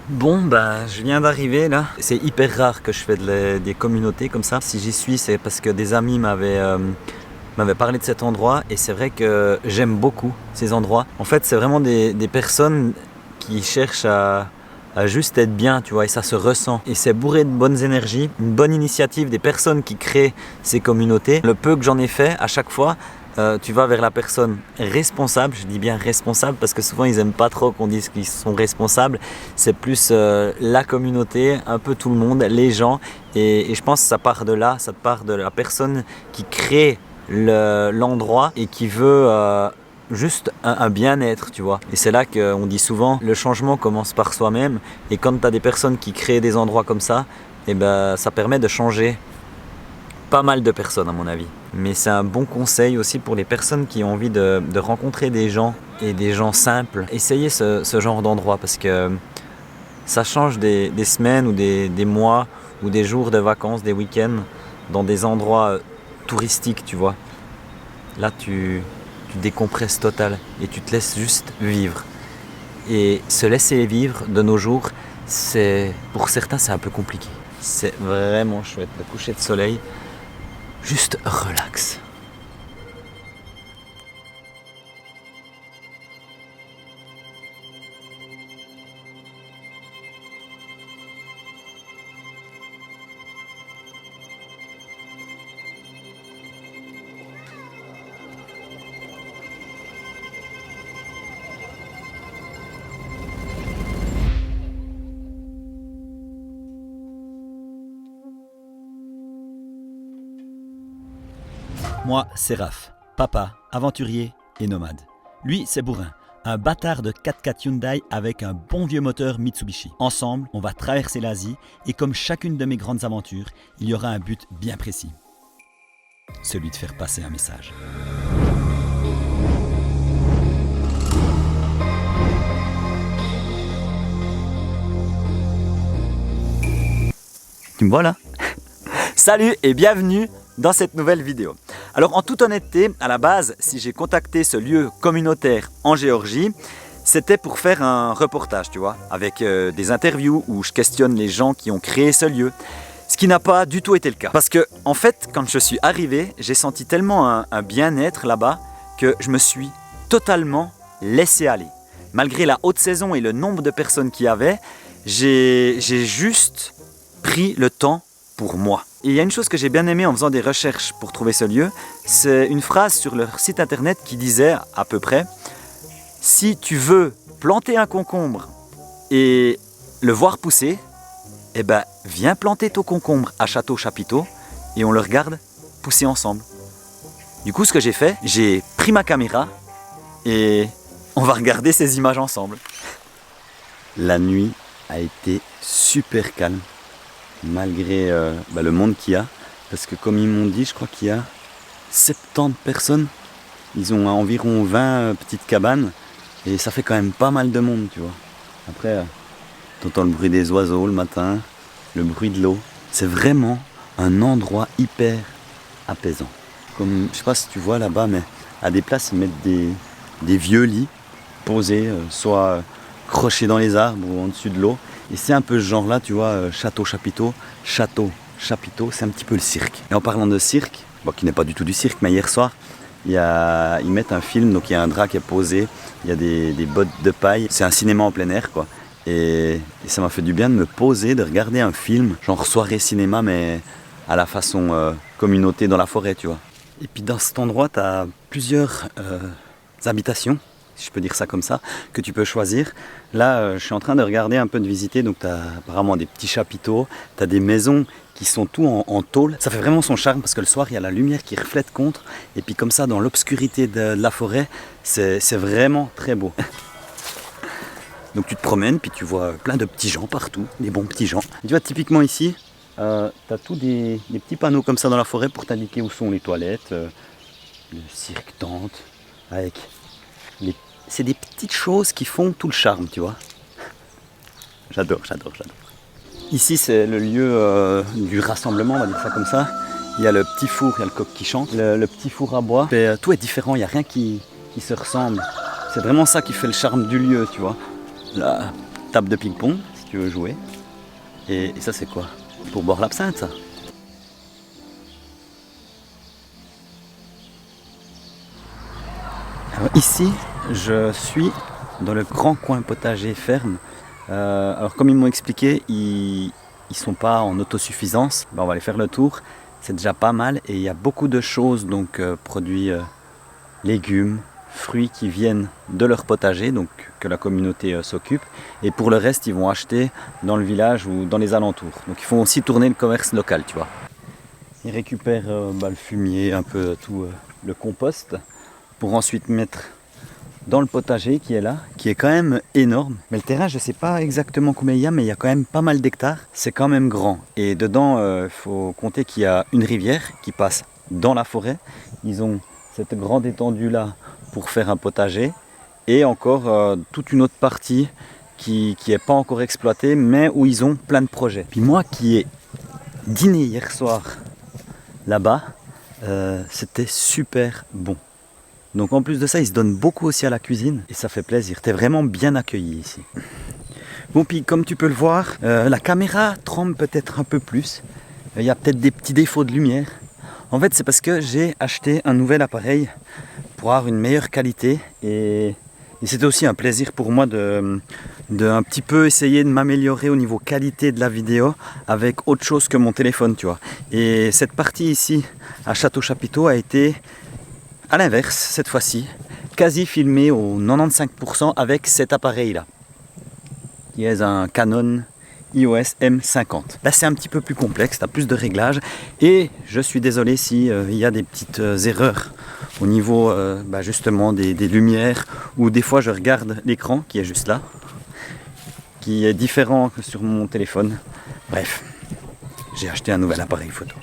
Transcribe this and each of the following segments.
Bon, bah, je viens d'arriver là. C'est hyper rare que je fais des communautés comme ça. Si j'y suis, c'est parce que des amis m'avaient parlé de cet endroit et c'est vrai que j'aime beaucoup ces endroits. En fait, c'est vraiment des personnes qui cherchent à juste être bien, tu vois, et ça se ressent. Et c'est bourré de bonnes énergies, une bonne initiative des personnes qui créent ces communautés. Le peu que j'en ai fait, à chaque fois, tu vas vers la personne responsable, je dis bien responsable parce que souvent ils aiment pas trop qu'on dise qu'ils sont responsables, c'est plus la communauté, un peu tout le monde, les gens, et je pense que ça part de là, ça part de la personne qui crée l'endroit et qui veut juste un bien-être, tu vois. Et c'est là qu'on dit souvent, le changement commence par soi-même, et quand tu as des personnes qui créent des endroits comme ça, et ben, ça permet de changer pas mal de personnes à mon avis. Mais c'est un bon conseil aussi pour les personnes qui ont envie de rencontrer des gens et des gens simples. Essayez ce genre d'endroit parce que ça change des semaines ou des mois ou des jours de vacances, des week-ends dans des endroits touristiques, tu vois. Là, tu décompresses total et tu te laisses juste vivre. Et se laisser vivre de nos jours, pour certains, c'est un peu compliqué. C'est vraiment chouette, le coucher de soleil. Juste relax. Moi, c'est Raph, papa, aventurier et nomade. Lui, c'est Bourrin, un bâtard de 4x4 Hyundai avec un bon vieux moteur Mitsubishi. Ensemble, on va traverser l'Asie et comme chacune de mes grandes aventures, il y aura un but bien précis. Celui de faire passer un message. Tu me vois là? Salut et bienvenue dans cette nouvelle vidéo. Alors en toute honnêteté, à la base, si j'ai contacté ce lieu communautaire en Géorgie, c'était pour faire un reportage, tu vois, avec des interviews où je questionne les gens qui ont créé ce lieu. Ce qui n'a pas du tout été le cas. Parce que en fait, quand je suis arrivé, j'ai senti tellement un bien-être là-bas que je me suis totalement laissé aller. Malgré la haute saison et le nombre de personnes qu'il y avait, j'ai juste pris le temps pour moi. Et il y a une chose que j'ai bien aimé en faisant des recherches pour trouver ce lieu, c'est une phrase sur leur site internet qui disait à peu près « Si tu veux planter un concombre et le voir pousser, eh ben, viens planter ton concombre à Château-Chapiteau et on le regarde pousser ensemble. » Du coup, ce que j'ai fait, j'ai pris ma caméra et on va regarder ces images ensemble. La nuit a été super calme. Malgré le monde qu'il y a, parce que comme ils m'ont dit, je crois qu'il y a 70 personnes, ils ont environ 20 petites cabanes, et ça fait quand même pas mal de monde, tu vois. Après, t'entends le bruit des oiseaux le matin, le bruit de l'eau, c'est vraiment un endroit hyper apaisant. Comme, je sais pas si tu vois là-bas, mais à des places, ils mettent des vieux lits posés, soit crochés dans les arbres ou en dessus de l'eau. Et c'est un peu ce genre-là, tu vois, Château-Chapiteau, c'est un petit peu le cirque. Et en parlant de cirque, qui n'est pas du tout du cirque, mais hier soir, ils mettent un film, donc il y a un drap qui est posé, il y a des bottes de paille, c'est un cinéma en plein air, quoi. Et ça m'a fait du bien de me poser, de regarder un film, genre soirée cinéma, mais à la façon communauté dans la forêt, tu vois. Et puis dans cet endroit, tu as plusieurs habitations, si je peux dire ça comme ça, que tu peux choisir. Là, je suis en train de regarder un peu, de visiter, donc tu as apparemment des petits chapiteaux, tu as des maisons qui sont tout en tôle. Ça fait vraiment son charme parce que le soir, il y a la lumière qui reflète contre, et puis comme ça, dans l'obscurité de la forêt, c'est vraiment très beau. Donc tu te promènes, puis tu vois plein de petits gens partout, des bons petits gens. Tu vois, typiquement ici, tu as tous des petits panneaux comme ça dans la forêt pour t'indiquer où sont les toilettes, le cirque tente, avec c'est des petites choses qui font tout le charme, tu vois. J'adore. Ici, c'est le lieu du rassemblement, on va dire ça comme ça. Il y a le petit four, il y a le coq qui chante, le petit four à bois. Et, tout est différent, il n'y a rien qui se ressemble. C'est vraiment ça qui fait le charme du lieu, tu vois. La table de ping-pong, si si tu veux jouer. Et ça c'est quoi? Pour boire l'absinthe ça. Alors, ici, je suis dans le grand coin potager ferme. Alors comme ils m'ont expliqué, ils sont pas en autosuffisance. Ben, on va aller faire le tour. C'est déjà pas mal et il y a beaucoup de choses, donc produits légumes, fruits qui viennent de leur potager, donc que la communauté s'occupe. Et pour le reste, ils vont acheter dans le village ou dans les alentours. Donc ils font aussi tourner le commerce local, tu vois. Ils récupèrent le fumier, un peu tout le compost, pour ensuite mettre dans le potager qui est là, qui est quand même énorme. Mais le terrain, je ne sais pas exactement combien il y a, mais il y a quand même pas mal d'hectares. C'est quand même grand. Et dedans, il faut compter qu'il y a une rivière qui passe dans la forêt. Ils ont cette grande étendue-là pour faire un potager. Et encore toute une autre partie qui n'est pas encore exploitée, mais où ils ont plein de projets. Puis moi qui ai dîné hier soir là-bas, c'était super bon. Donc en plus de ça, ils se donnent beaucoup aussi à la cuisine et ça fait plaisir. T'es vraiment bien accueilli ici. Bon, puis comme tu peux le voir, la caméra tremble peut-être un peu plus. Il y a peut-être des petits défauts de lumière. En fait, c'est parce que j'ai acheté un nouvel appareil pour avoir une meilleure qualité et c'était aussi un plaisir pour moi de un petit peu essayer de m'améliorer au niveau qualité de la vidéo avec autre chose que mon téléphone, tu vois. Et cette partie ici à Château-Chapiteau a été à l'inverse, cette fois-ci, quasi filmé au 95% avec cet appareil-là, qui est un Canon EOS M50. Là, c'est un petit peu plus complexe, tu as plus de réglages, et je suis désolé si il y a des petites erreurs au niveau justement des lumières, ou des fois je regarde l'écran qui est juste là, qui est différent que sur mon téléphone. Bref, j'ai acheté un nouvel appareil photo.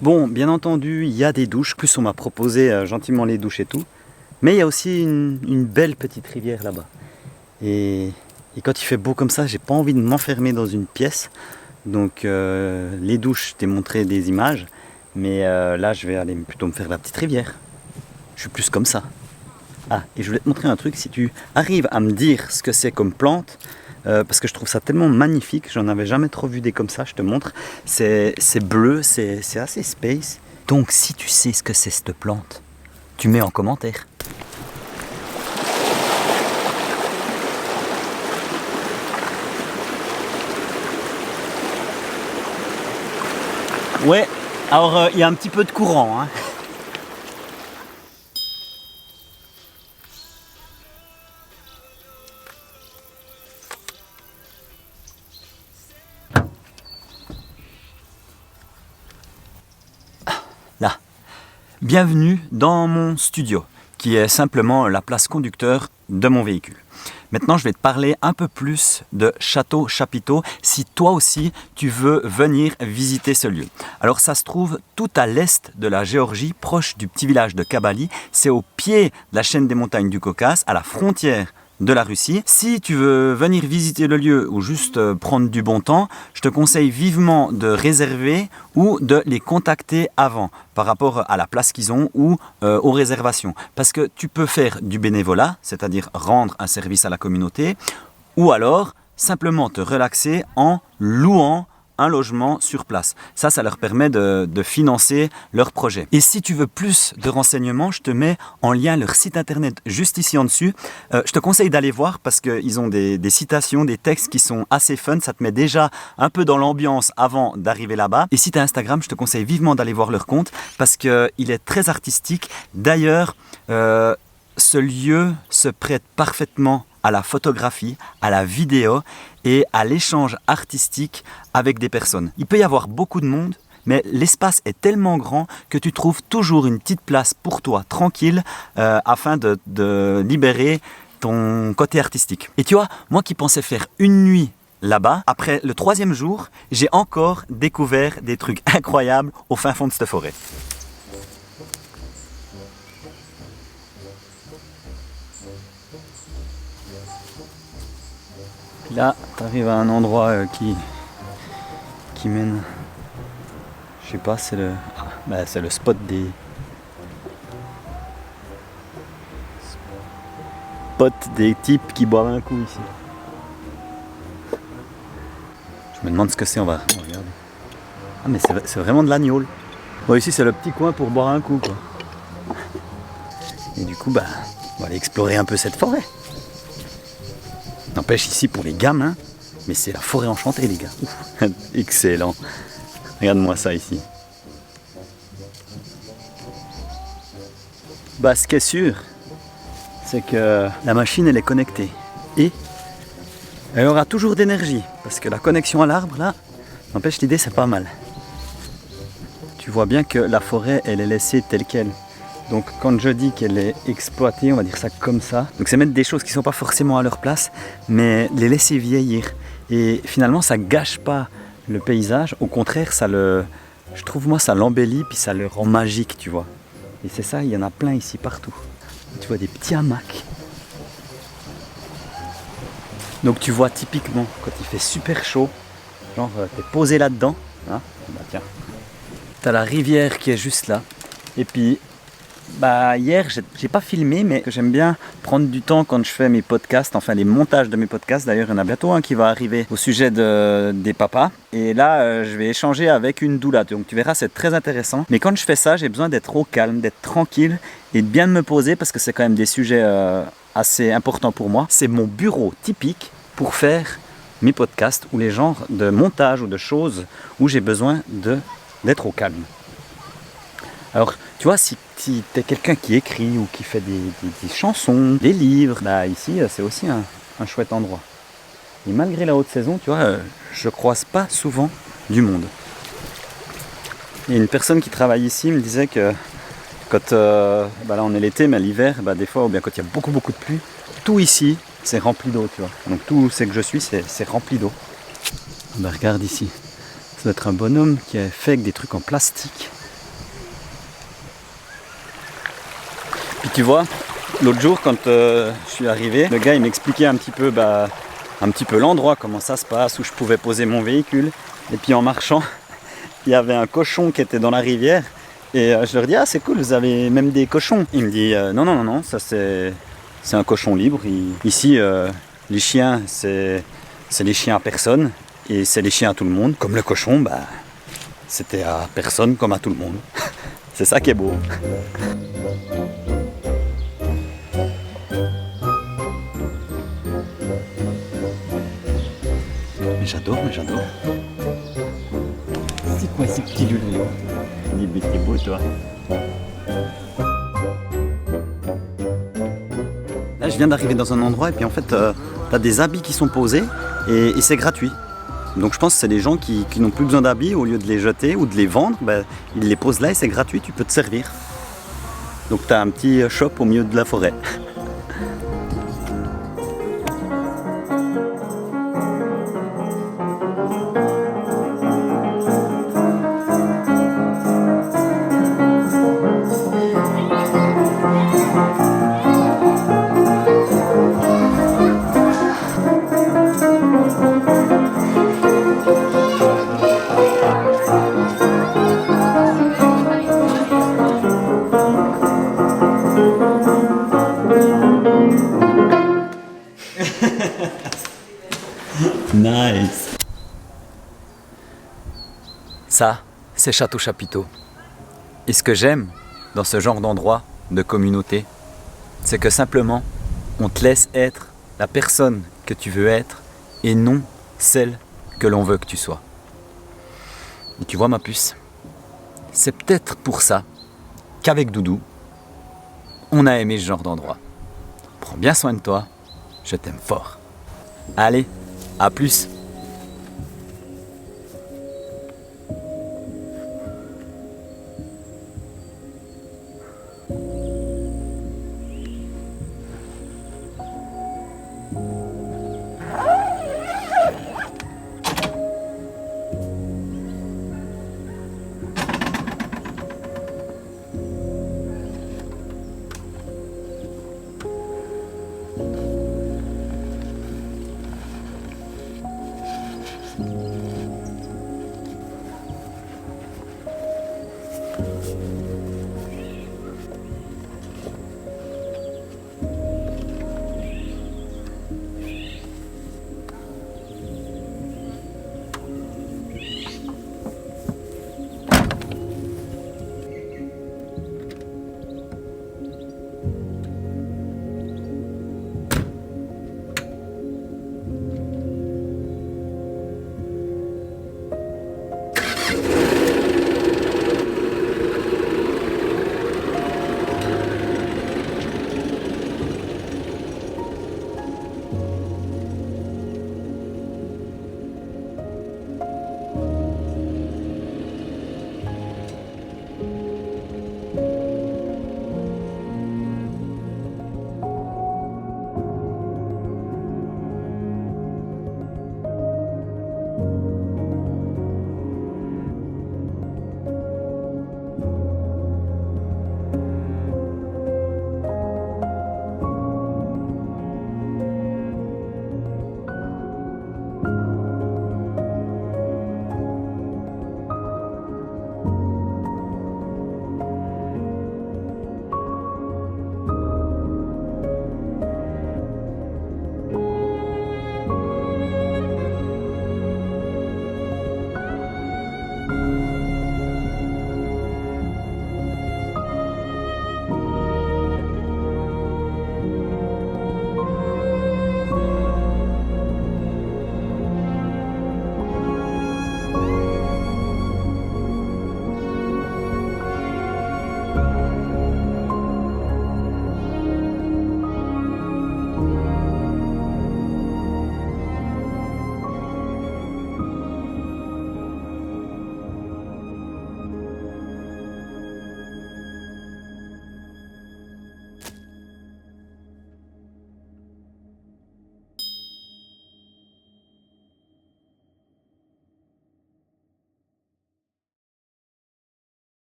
Bon, bien entendu, il y a des douches. En plus, on m'a proposé gentiment les douches et tout. Mais il y a aussi une belle petite rivière là-bas. Et quand il fait beau comme ça, j'ai pas envie de m'enfermer dans une pièce. Donc les douches, je t'ai montré des images. Mais là, je vais aller plutôt me faire la petite rivière. Je suis plus comme ça. Ah, et je voulais te montrer un truc. Si tu arrives à me dire ce que c'est comme plante, parce que je trouve ça tellement magnifique, j'en avais jamais trop vu des comme ça, je te montre. C'est bleu, c'est assez space. Donc si tu sais ce que c'est cette plante, tu mets en commentaire. Ouais, alors il y a un petit peu de courant, hein. Là, bienvenue dans mon studio, qui est simplement la place conducteur de mon véhicule. Maintenant, je vais te parler un peu plus de Château-Chapiteau si toi aussi tu veux venir visiter ce lieu. Alors ça se trouve tout à l'est de la Géorgie, proche du petit village de Kabaly. C'est au pied de la chaîne des montagnes du Caucase, à la frontière de la Russie. Si tu veux venir visiter le lieu ou juste prendre du bon temps, je te conseille vivement de réserver ou de les contacter avant par rapport à la place qu'ils ont ou aux réservations. Parce que tu peux faire du bénévolat, c'est-à-dire rendre un service à la communauté, ou alors simplement te relaxer en louant un logement sur place. Ça leur permet de financer leur projet. Et si tu veux plus de renseignements, je te mets en lien leur site internet juste ici en dessus. Je te conseille d'aller voir parce qu'ils ont des citations, des textes qui sont assez fun. Ça te met déjà un peu dans l'ambiance avant d'arriver là-bas. Et si tu as Instagram, je te conseille vivement d'aller voir leur compte parce qu'il est très artistique. D'ailleurs, ce lieu se prête parfaitement à la photographie, à la vidéo et à l'échange artistique avec des personnes. Il peut y avoir beaucoup de monde, mais l'espace est tellement grand que tu trouves toujours une petite place pour toi, tranquille, afin de libérer ton côté artistique. Et tu vois, moi qui pensais faire une nuit là-bas, après le 3e jour, j'ai encore découvert des trucs incroyables au fin fond de cette forêt. Là, tu arrives à un endroit qui mène, je sais pas, c'est le spot des types qui boivent un coup ici. Je me demande ce que c'est, on va regarder. Ah mais c'est vraiment de l'agneau. Bon, ici c'est le petit coin pour boire un coup quoi. Et du coup on va aller explorer un peu cette forêt. N'empêche ici pour les gamins, mais c'est la forêt enchantée les gars. Ouf, excellent. Regarde-moi ça ici. Ce qui est sûr, c'est que la machine elle est connectée. Et elle aura toujours d'énergie. Parce que la connexion à l'arbre là, n'empêche l'idée c'est pas mal. Tu vois bien que la forêt elle est laissée telle qu'elle. Donc quand je dis qu'elle est exploitée, on va dire ça comme ça. Donc c'est mettre des choses qui ne sont pas forcément à leur place, mais les laisser vieillir. Et finalement ça gâche pas le paysage, au contraire je trouve moi ça l'embellit puis ça le rend magique, tu vois. Et c'est ça, il y en a plein ici partout. Tu vois des petits hamacs. Donc tu vois typiquement quand il fait super chaud, genre t'es posé là-dedans, hein, tiens. T'as la rivière qui est juste là. Et puis hier, j'ai pas filmé, mais j'aime bien prendre du temps quand je fais mes podcasts, enfin les montages de mes podcasts. D'ailleurs, il y en a bientôt un qui va arriver au sujet des papas. Et là, je vais échanger avec une doula. Donc tu verras, c'est très intéressant. Mais quand je fais ça, j'ai besoin d'être au calme, d'être tranquille et de bien me poser parce que c'est quand même des sujets assez importants pour moi. C'est mon bureau typique pour faire mes podcasts ou les genres de montage ou de choses où j'ai besoin d'être au calme. Alors, tu vois, si tu es quelqu'un qui écrit ou qui fait des chansons, des livres, ici, c'est aussi un chouette endroit. Et malgré la haute saison, tu vois, je croise pas souvent du monde. Et une personne qui travaille ici me disait que quand là on est l'été, mais l'hiver, des fois, ou bien quand il y a beaucoup de pluie, tout ici, c'est rempli d'eau, tu vois. Donc tout où c'est que je suis, c'est rempli d'eau. Regarde ici. Ça doit être un bonhomme qui a fait avec des trucs en plastique. Puis tu vois, l'autre jour quand je suis arrivé, le gars il m'expliquait un petit peu l'endroit, comment ça se passe, où je pouvais poser mon véhicule. Et puis en marchant, il y avait un cochon qui était dans la rivière. Et je leur dis, ah c'est cool, vous avez même des cochons. Il me dit, non, ça c'est un cochon libre. Ici, les chiens, c'est les chiens à personne. Et c'est les chiens à tout le monde. Comme le cochon, c'était à personne comme à tout le monde. C'est ça qui est beau. Mais j'adore. C'est quoi ces petits loulous? Dis, t'es beau toi. Là je viens d'arriver dans un endroit et puis en fait t'as des habits qui sont posés et c'est gratuit. Donc je pense que c'est des gens qui n'ont plus besoin d'habits, au lieu de les jeter ou de les vendre, ils les posent là et c'est gratuit, tu peux te servir. Donc t'as un petit shop au milieu de la forêt. Ça, c'est Château Chapiteau. Et ce que j'aime dans ce genre d'endroit, de communauté, c'est que simplement, on te laisse être la personne que tu veux être et non celle que l'on veut que tu sois. Et tu vois ma puce, c'est peut-être pour ça qu'avec Doudou, on a aimé ce genre d'endroit. Prends bien soin de toi, je t'aime fort. Allez, à plus.